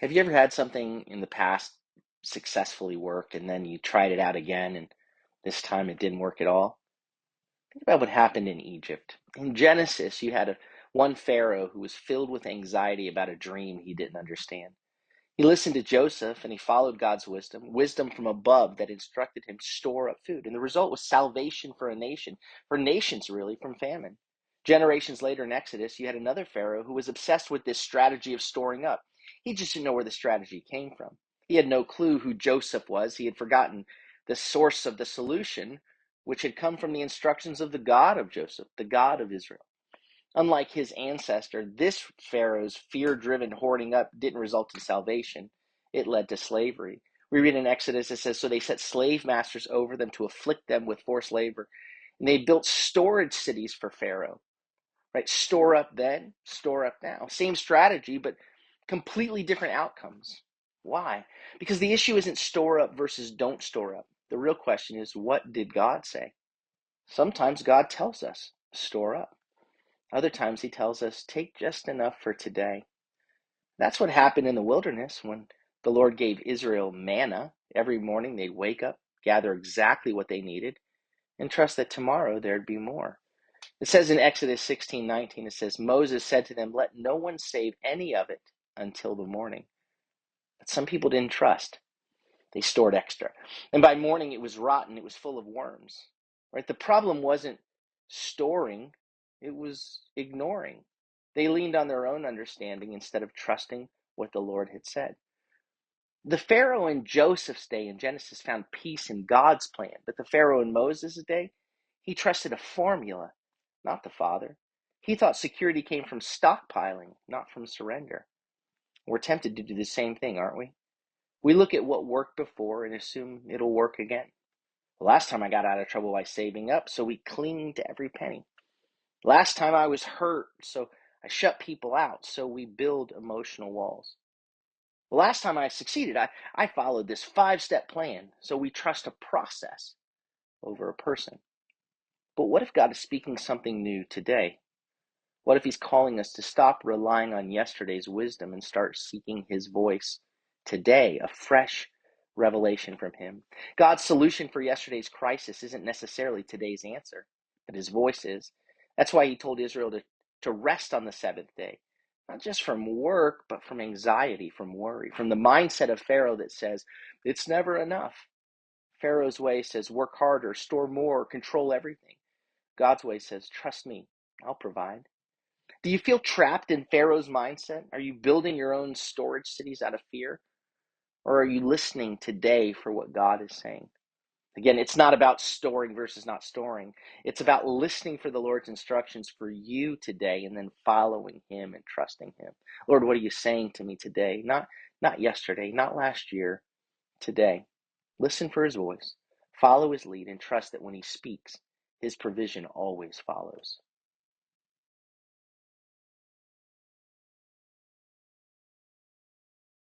Have you ever had something in the past successfully work and then you tried it out again and this time it didn't work at all? Think about what happened in Egypt. In Genesis, you had one Pharaoh who was filled with anxiety about a dream he didn't understand. He listened to Joseph and he followed God's wisdom from above that instructed him to store up food. And the result was salvation for a nation, for nations really, from famine. Generations later in Exodus, you had another Pharaoh who was obsessed with this strategy of storing up. He just didn't know where the strategy came from. He had no clue who Joseph was. He had forgotten the source of the solution, which had come from the instructions of the God of Joseph, the God of Israel. Unlike his ancestor, this Pharaoh's fear-driven hoarding up didn't result in salvation. It led to slavery. We read in Exodus, it says, so they set slave masters over them to afflict them with forced labor. And they built storage cities for Pharaoh, right? Store up then, store up now. Same strategy, but completely different outcomes. Why? Because the issue isn't store up versus don't store up. The real question is, what did God say? Sometimes God tells us, store up. Other times he tells us, take just enough for today. That's what happened in the wilderness when the Lord gave Israel manna. Every morning they'd wake up, gather exactly what they needed, and trust that tomorrow there'd be more. It says in Exodus 16:19, it says, Moses said to them, let no one save any of it until the morning. But some people didn't trust. They stored extra. And by morning it was rotten, it was full of worms. Right? The problem wasn't storing, it was ignoring. They leaned on their own understanding instead of trusting what the Lord had said. The Pharaoh in Joseph's day in Genesis found peace in God's plan, but the Pharaoh in Moses' day, he trusted a formula, not the Father. He thought security came from stockpiling, not from surrender. We're tempted to do the same thing, aren't we? We look at what worked before and assume it'll work again. Last time I got out of trouble by saving up, so we cling to every penny. Last time I was hurt, so I shut people out, so we build emotional walls. The last time I succeeded, I followed this 5-step plan, so we trust a process over a person. But what if God is speaking something new today? What if he's calling us to stop relying on yesterday's wisdom and start seeking his voice today, a fresh revelation from him? God's solution for yesterday's crisis isn't necessarily today's answer, but his voice is. That's why he told Israel to rest on the seventh day, not just from work, but from anxiety, from worry, from the mindset of Pharaoh that says, it's never enough. Pharaoh's way says, work harder, store more, control everything. God's way says, trust me, I'll provide. Do you feel trapped in Pharaoh's mindset? Are you building your own storage cities out of fear? Or are you listening today for what God is saying? Again, it's not about storing versus not storing. It's about listening for the Lord's instructions for you today and then following him and trusting him. Lord, what are you saying to me today? Not yesterday, not last year, today. Listen for his voice, follow his lead, and trust that when he speaks, his provision always follows.